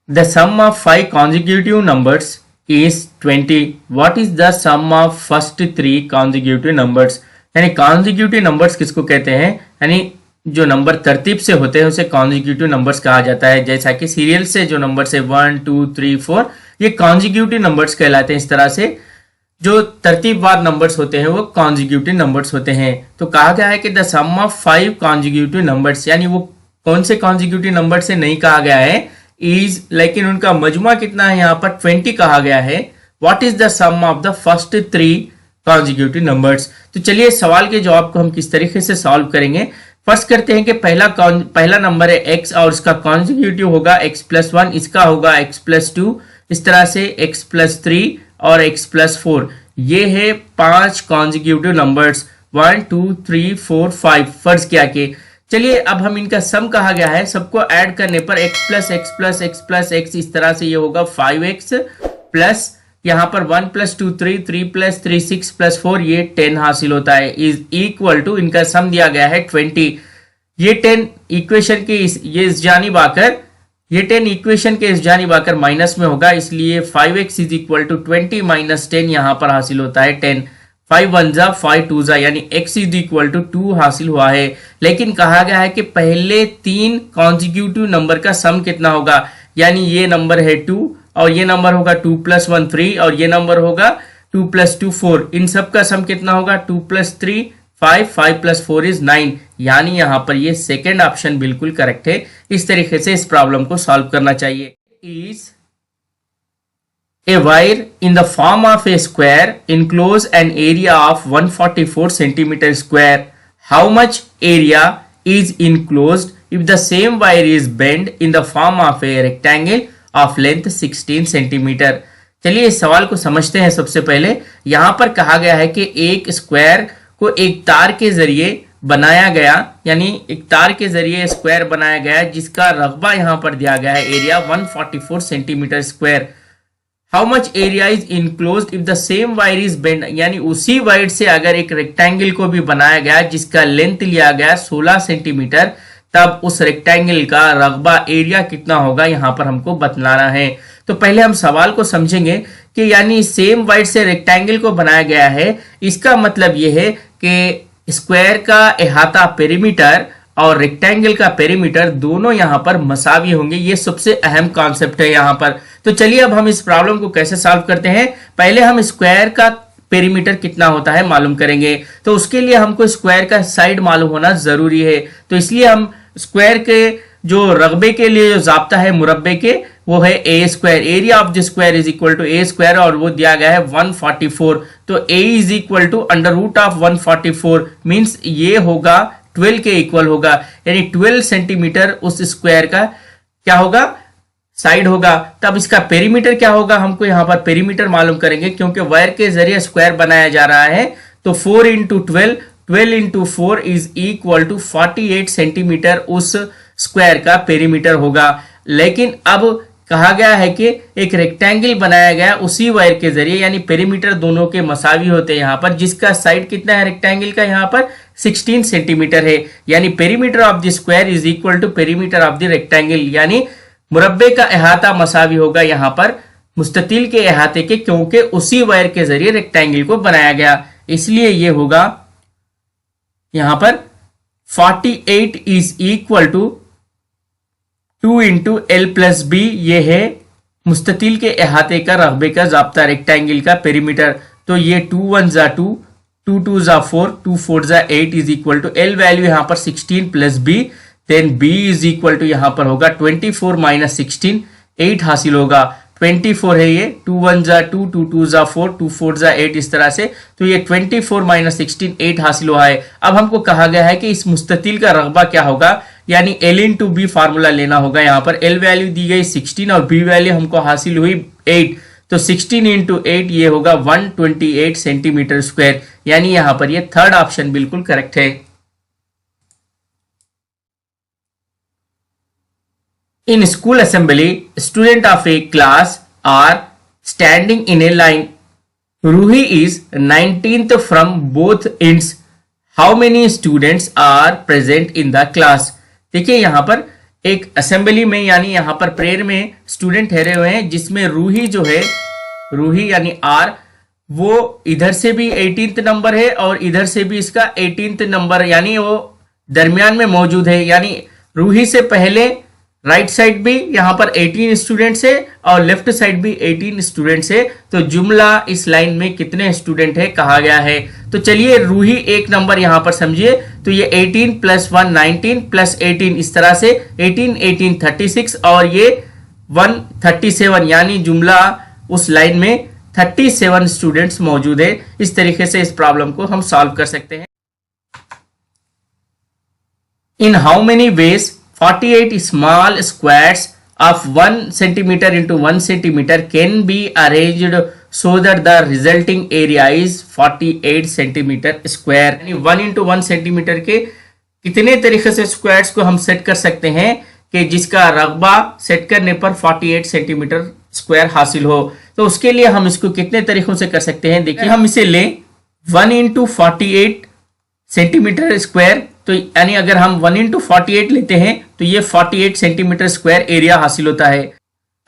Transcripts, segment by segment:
The sum of 5 consecutive numbers is 20. What is the sum of first 3 consecutive numbers? यानी consecutive numbers किसको कहते हैं? यानी जो नंबर तरतीब से होते हैं उसे consecutive numbers कहा जाता है। जैसा कि सीरियल से जो नंबर है 1 2 3 4 ये consecutive numbers कहलाते हैं। इस तरह से जो तरतीबवार नंबर्स होते हैं वो कॉन्जिक्यूटिव नंबर्स होते हैं। तो कहा गया है कि the sum of 5 consecutive numbers, यानी वो कौन से कॉन्जिक्यूटिव नंबर से नहीं कहा गया है इज, लेकिन उनका मजमुआ कितना है यहाँ पर 20 कहा गया है। What is the sum of the first 3 consecutive numbers? तो चलिए सवाल के जवाब को हम किस तरीके से सॉल्व करेंगे। फर्स्ट करते हैं कि पहला नंबर है x और इसका कॉन्जिक्यूटिव होगा x+1, इसका होगा x+2, इस तरह से x+3 और x+4। ये है 5 कॉन्जिक्यूटिव नंबर्स 1 2 3 4 5 फर्ज किया कि चलिए अब हम इनका सम कहा गया है, सबको ऐड करने पर x+x+x+x इस तरह से ये होगा 5x प्लस यहाँ पर 1+2 3 3+3 6+4 ये 10 हासिल होता है इज इक्वल टू, इनका सम दिया गया है 20। ये 10 इक्वेशन के इस जानिब आकर ये 10 इक्वेशन के इस जानिब आकर माइनस में होगा, इसलिए 5x is equal to 20 minus 10 यहां पर हासिल होता है 10। 5 1 जा 5 2 जा यानी x इज इक्वल टू 2 हासिल हुआ है। लेकिन कहा गया है कि पहले 3 कॉन्जिक्यूटिव नंबर का सम कितना होगा, यानी ये नंबर है 2 और ये नंबर होगा 2 + 1 3 और ये नंबर होगा 2 + 2 4। इन सब का सम कितना होगा 2 + 3 5 5 + 4 इज 9, यानी यहां पर ये सेकेंड ऑप्शन बिल्कुल करेक्ट है। इस तरीके से इस प्रॉब्लम को सॉल्व करना चाहिए। Is a wire in the form of A square enclose an area of 144 centimetre square. How much area is enclosed if the same wire is bend in the form of a rectangle of length 16 centimetre. चलिए इस सवाल को समझते हैं। सबसे पहले यहां पर कहा गया है कि एक स्क्वायर को एक तार के जरिए बनाया गया, यानी एक तार के जरिए स्क्वायर बनाया गया जिसका रकबा यहां पर दिया गया है area 144 centimetre square. How much area is enclosed if the same wire is bend, यानी उसी वायर से अगर एक रेक्टेंगल को भी बनाया गया जिसका लेंथ लिया गया 16 सेंटीमीटर, तब उस रेक्टेंगल का रकबा एरिया कितना होगा यहां पर हमको बतलाना है। तो पहले हम सवाल को समझेंगे कि यानी सेम वायर से रेक्टेंगल को बनाया गया है, इसका मतलब यह है कि स्क्वायर का अहाता पेरीमीटर और रेक्टेंगल का पेरीमीटर दोनों यहां पर मसावी होंगे। ये सबसे अहम कॉन्सेप्ट है यहां पर। तो चलिए अब हम इस प्रॉब्लम को कैसे सॉल्व करते हैं। पहले हम स्क्वायर का पेरीमीटर कितना होता है मालूम करेंगे, तो उसके लिए हमको स्क्वायर का साइड मालूम होना जरूरी है। तो इसलिए हम स्क्वायर के जो रकबे के लिए जो जाब्ता है मुरब्बे के, वो है a square. Area of the square is equal to a square और वो दिया गया है 144। तो a is equal to √ of 144 means ये होगा 12 के इक्वल होगा, यानी 12 सेंटीमीटर उस स्क्वायर का क्या होगा साइड होगा। तब इसका पेरीमीटर क्या होगा, हमको यहां पर पेरीमीटर मालूम करेंगे क्योंकि वायर के जरिए स्क्वायर बनाया जा रहा है। तो 4 × 12 × 4 इज इक्वल टू 48 सेंटीमीटर उस स्क्वायर का पेरीमीटर होगा। लेकिन अब कहा गया है कि एक रेक्टेंगल बनाया गया उसी वायर के जरिए, यानी पेरीमीटर दोनों के मसावी होते हैं यहाँ पर, जिसका साइड कितना है रेक्टेंगल का यहाँ पर 16 सेंटीमीटर है। यानी perimeter of the square is equal to perimeter of the rectangle, यानी मुरब्बे का अहाता मसावी होगा यहाँ पर मुस्ततिल के अहाते के, क्योंकि उसी वायर के जरिए रेक्टेंगल को बनाया गया। इसलिए ये होगा यहां पर 48 इज इक्वल टू 2 × L+B। ये है मुस्ततिल के अहाते का रकबे का जाब्ता रेक्टेंगल का पेरीमीटर। तो ये 2 1 जा 2 2 2 जा 4 2 4 जा 8 is equal to L value यहां पर 16 + B, then B is equal to यहां पर होगा 24 - 16 8 हासिल होगा। 24 है ये, 2 1 जा 2 2 2 जा 4 2 4 जा 8 इस तरह से। तो ये 24 - 16 8 हासिल हुआ है। अब हमको कहा गया है कि इस मुस्ततिल का रकबा क्या होगा, यानी L × B फार्मूला लेना होगा। यहाँ पर L वैल्यू दी गई 16 और B वैल्यू हमको हासिल हुई 8। तो 16 × 8 ये होगा 128 सेंटीमीटर स्क्वायर, यानी यहाँ पर ये थर्ड ऑप्शन बिल्कुल करेक्ट है। In school assembly, student of a class are standing in a line. Ruhi is 19th from both ends. How many students are present in the class? देखिए यहाँ पर एक असेंबली में यानी यहाँ पर प्रेयर में स्टूडेंट ठहरे हुए हैं, जिसमें रूही जो है, रूही यानी आर, वो इधर से भी 18th नंबर है और इधर से भी इसका 18th नंबर, यानी वो दरमियान में मौजूद है। यानी रूही से पहले राइट साइड भी यहाँ पर 18 स्टूडेंट्स है और लेफ्ट साइड भी 18 स्टूडेंट्स है। तो जुमला इस लाइन में कितने स्टूडेंट है कहा गया है। तो चलिए रूही एक नंबर यहाँ पर समझिए, तो ये 18 + 1 19 + 18, इस तरह से 18 18 36 और ये 1 37, यानी जुमला उस लाइन में 37 स्टूडेंट्स मौजूद है। इस तरीके से इस प्रॉब्लम को हम सॉल्व कर सकते हैं। In how many ways 48 small squares of 1 centimeter into 1 centimeter can be arranged so that the resulting area is 48 centimeter square। यानी 1 into 1 centimeter के कितने तरीके से स्क्वायर्स को हम सेट कर सकते हैं कि जिसका रकबा सेट करने पर 48 सेंटीमीटर स्क्वायर हासिल हो। तो उसके लिए हम इसको कितने तरीकों से कर सकते हैं, देखिए हम इसे लें 1 into 48 सेंटीमीटर स्क्वायर, तो यानी अगर हम 1 into 48 लेते हैं तो ये 48 सेंटीमीटर स्क्वायर एरिया हासिल होता है।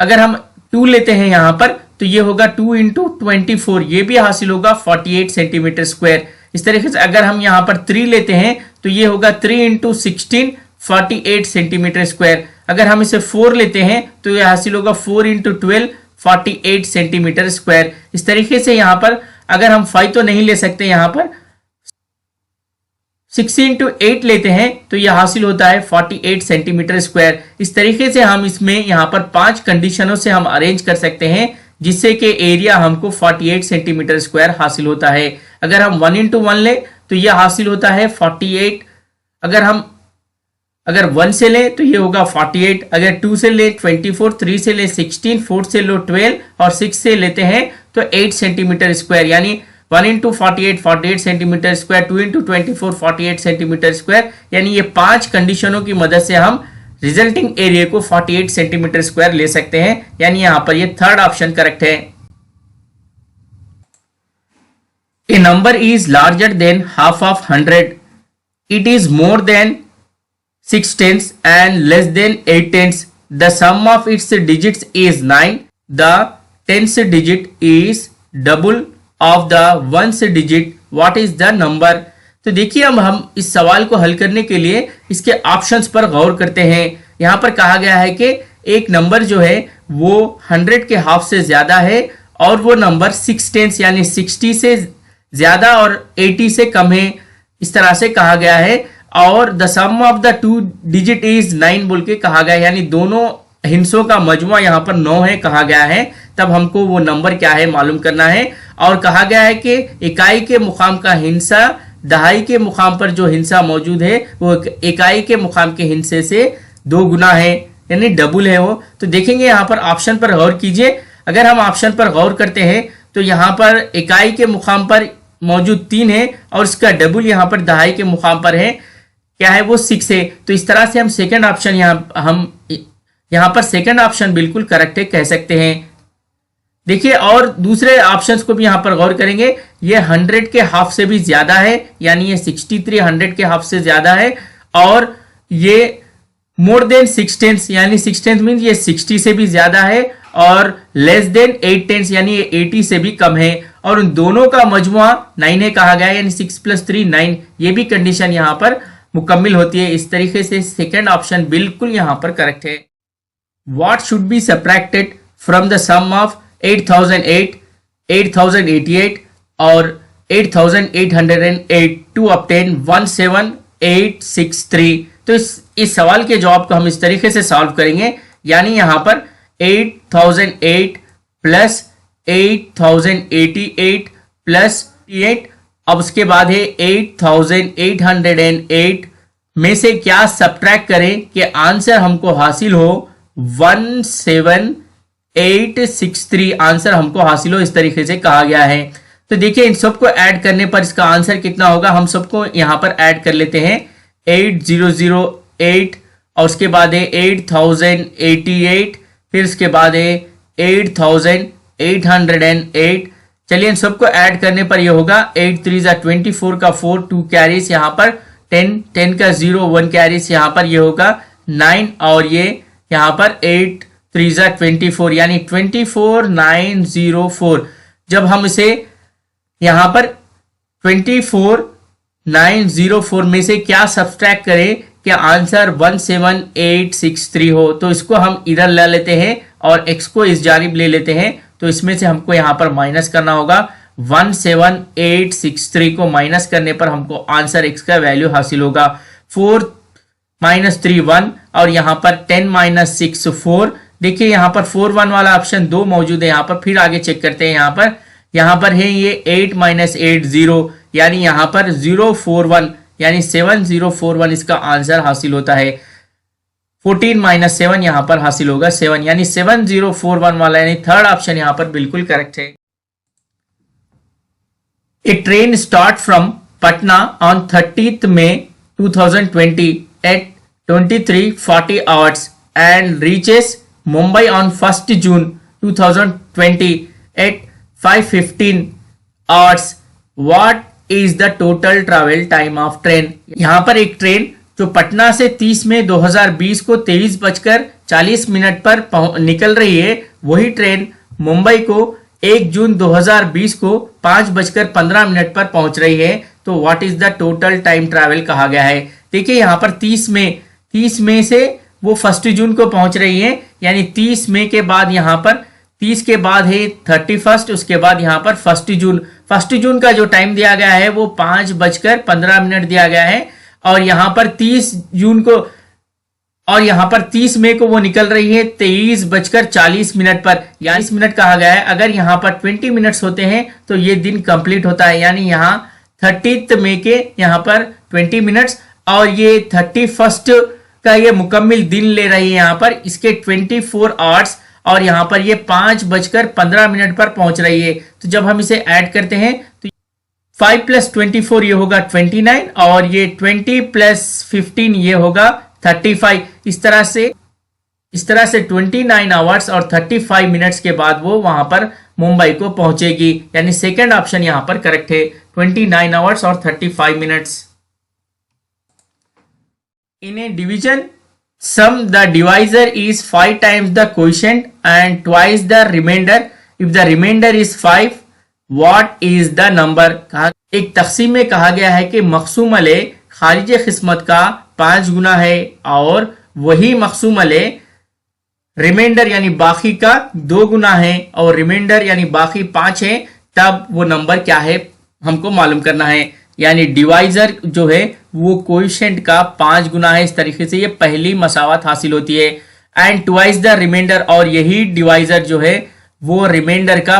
अगर हम 2 लेते हैं यहाँ पर तो ये होगा 2 into 24, ये भी हासिल होगा 48 सेंटीमीटर स्क्वायर। इस तरीके से अगर हम यहाँ पर 3 लेते हैं तो ये होगा 3 into 16 48 सेंटीमीटर स्क्वायर। अगर हम इसे 4 लेते हैं तो ये हासिल होगा 4 into 12 48 सेंटीमीटर स्क्वायर। इस तरीके से यहाँ पर अगर हम 5 तो नहीं ले सकते, यहाँ पर 6 into 8 लेते हैं तो यह हासिल होता है 48 सेंटीमीटर स्क्वायर। इस तरीके से हम इसमें यहाँ पर 5 कंडीशनों से हम अरेंज कर सकते हैं जिससे कि एरिया हमको 48 सेंटीमीटर स्क्वायर हासिल होता है। अगर हम 1 into 1 ले तो यह हासिल होता है 48। अगर 1 से ले तो ये होगा 48, अगर 2 से ले 24, 3 से ले 16, 4 से लो 12 और 6 से लेते हैं तो 8 सेंटीमीटर स्क्वायर। यानी 1 into 48 48 centimetre square, 2 into 24 48 centimetre square. यानी ये 5 कंडीशनों की मदद से हम रिजल्टिंग एरिया को 48 सेंटीमीटर स्क्वायर ले सकते हैं। यानी यहां पर ये थर्ड ऑप्शन करेक्ट है। A number is larger than half of 100, it is more than 6 tenths and less than 8 tenths. The sum of its digits is 9. The 10th digit is double of the 1st digit. What is the number? तो देखिए अब हम इस सवाल को हल करने के लिए इसके ऑप्शंस पर गौर करते हैं। यहाँ पर कहा गया है कि एक नंबर जो है वो 100 के हाफ से ज्यादा है और वो नंबर 6 tenths यानी 60 से ज्यादा और 80 से कम है, इस तरह से कहा गया है। और the sum of the 2 digit is 9 बोल के कहा गया है, यानी दोनों हिंसों का मजमुआ यहाँ पर 9 है कहा गया है। तब हमको वो नंबर क्या है मालूम करना है। और कहा गया है कि इकाई के मुकाम का हिंसा दहाई के मुकाम पर जो हिंसा मौजूद है वो इकाई के मुकाम के हिंसे से 2 गुना है, यानी डबल है वो। तो देखेंगे यहाँ पर ऑप्शन पर गौर कीजिए। अगर हम ऑप्शन पर गौर करते हैं तो यहाँ पर इकाई के मुकाम पर मौजूद 3 है और इसका डबल यहाँ पर दहाई के मुकाम पर है, क्या है वो 6 है। तो इस तरह से हम सेकंड ऑप्शन यहाँ पर सेकंड ऑप्शन बिल्कुल करेक्ट है कह सकते हैं। देखिए और दूसरे ऑप्शंस को भी यहाँ पर गौर करेंगे। ये 100 के हाफ से भी ज्यादा है, यानी ये 63 100 के हाफ से ज्यादा है। और ये मोर देन 6 tenths यानी 6 tenths मीन्स ये 60 से भी ज्यादा है और लेस देन 8 tenths यानी ये 80 से भी कम है। और उन दोनों का मजमुआ 9 है कहा गया है, यानी 6 + 3 9। ये भी कंडीशन यहाँ पर मुकम्मिल होती है। इस तरीके से सेकेंड ऑप्शन बिल्कुल यहाँ पर करेक्ट है। What should be subtracted from the sum of 8008, 8088 और 8808 to obtain 17863? तो इस सवाल के जवाब को हम इस तरीके से सॉल्व करेंगे, यानी यहाँ पर 8008 प्लस 8088 प्लस 8, अब उसके बाद है 8808 में से क्या सब्ट्रैक्ट करें कि आंसर हमको हासिल हो 17863 आंसर हमको हासिल हो, इस तरीके से कहा गया है। तो देखिए इन सबको ऐड करने पर इसका आंसर कितना होगा, हम सबको यहां पर ऐड कर लेते हैं। 8008 और उसके बाद है 8088, फिर उसके बाद है 8808। चलिए इन सबको ऐड करने पर यह होगा 8 3 24 का 4 2 कैरीज यहाँ पर 10 10 का 0 1 कैरीज यहाँ पर यह होगा 9 और ये यहाँ पर 8 3 जा 24 यानी 24904। जब हम इसे यहाँ पर 24904 में से क्या सब्सट्रैक्ट करें कि आंसर 17863 हो, तो इसको हम इधर ले लेते हैं और x को इस जानिब ले लेते हैं। तो इसमें से हमको यहाँ पर माइनस करना होगा। 17863 को माइनस करने पर हमको आंसर x का वैल्यू हासिल होगा 4 - 3 1 और यहाँ पर 10 - 6 4। देखिए यहाँ पर 4 1 वाला ऑप्शन 2 मौजूद है। यहाँ पर फिर आगे चेक करते हैं। यहाँ पर है ये 8 - 8 0 यानी यहाँ पर 041 यानी 7041 इसका आंसर हासिल होता है। 14 - 7 यहाँ पर हासिल होगा 7 यानी 7041 वाला यानी थर्ड ऑप्शन यहाँ पर बिल्कुल करेक्ट है। A train start from Patna on 30th May 2020 at 23:40 hours and reaches Mumbai on 1st June 2020 at 5:15 hours. What is the total travel time of train? यहाँ पर एक ट्रेन जो पटना से 30 मई 2020 को 23:40 पर निकल रही है, वही ट्रेन मुंबई को 1 जून 2020 को 5:15 पर पहुंच रही है। तो what is the total time travel कहा गया है। देखिए यहाँ पर 30 मई से वो 1 जून को पहुंच रही है यानी 30 मई के बाद यहाँ पर 30 के बाद है 31, उसके बाद यहाँ पर 1 जून। 1 जून का जो टाइम दिया गया है वो 5:15 दिया गया है और यहाँ पर 30 जून को और यहाँ पर 30 मई को वो निकल रही है 23:40 पर, यानी 20 मिनट कहा गया है। अगर यहाँ पर 20 मिनट्स होते हैं तो ये दिन कंप्लीट होता है, यानी यहाँ 30 मई के यहाँ पर 20 मिनट्स और ये 31 का ये मुकम्मिल दिन ले रही है यहाँ पर, इसके 24 आवर्स और यहाँ पर ये 5:15 पर पहुंच रही है। तो जब हम इसे ऐड करते हैं तो 5 + 24 ये होगा 29 और ये 20 + 15 ये होगा 35। इस तरह से 29 आवर्स और 35 मिनट्स के बाद वो वहां पर मुंबई को पहुंचेगी, यानी सेकंड ऑप्शन यहां पर करेक्ट है 29 आवर्स और 35 minutes. In a division sum the divisor is 5 times the quotient and twice the remainder. If the remainder is 5 what is the number. एक तकसीम में कहा गया है कि मकसूम अलैह खारिज किस्मत का 5 गुना है और वही मकसूम अलैह रिमाइंडर यानी बाकी का 2 गुना है और रिमाइंडर यानी बाकी 5 है, तब वो नंबर क्या है हमको मालूम करना है। यानी डिवाइजर जो है वो कोएफिशिएंट का 5 गुना है। इस तरीके से ये पहली मसावत हासिल होती है। एंड ट्वाइस द रिमाइंडर और यही डिवाइजर जो है वो रिमाइंडर का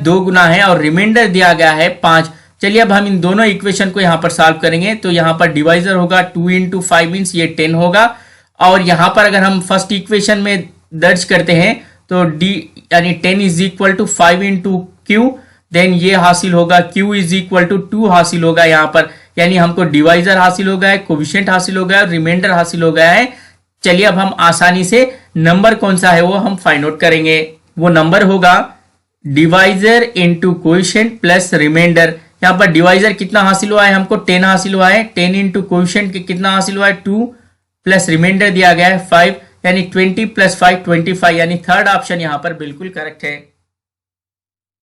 2 गुना है और रिमाइंडर दिया गया है 5। चलिए अब हम इन दोनों इक्वेशन को यहाँ पर सॉल्व करेंगे। तो यहाँ पर डिवाइजर होगा 2 × 5 मीन्स ये 10 होगा और यहाँ पर अगर हम फर्स्ट इक्वेशन में दर्ज करते हैं तो d यानी 10 = 5 × q, देन ये हासिल होगा q = 2 हासिल होगा यहाँ पर, यानी हमको डिवाइजर हासिल हो गया है, कोएफिशिएंट हासिल हो गया है, रिमाइंडर हासिल हो गया है। चलिए अब हम आसानी से नंबर कौन सा है वो हम फाइंड आउट करेंगे। वो नंबर होगा डिवाइजर × कोएफिशिएंट प्लस रिमाइंडर। यहाँ पर डिवाइजर कितना हासिल हुआ है हमको 10 हासिल हुआ है, 10 × कोएफिशिएंट कितना हासिल हुआ है 2 प्लस रिमाइंडर दिया गया है 5 यानी 20 + 5 25 यानी थर्ड ऑप्शन यहाँ पर बिल्कुल करेक्ट है।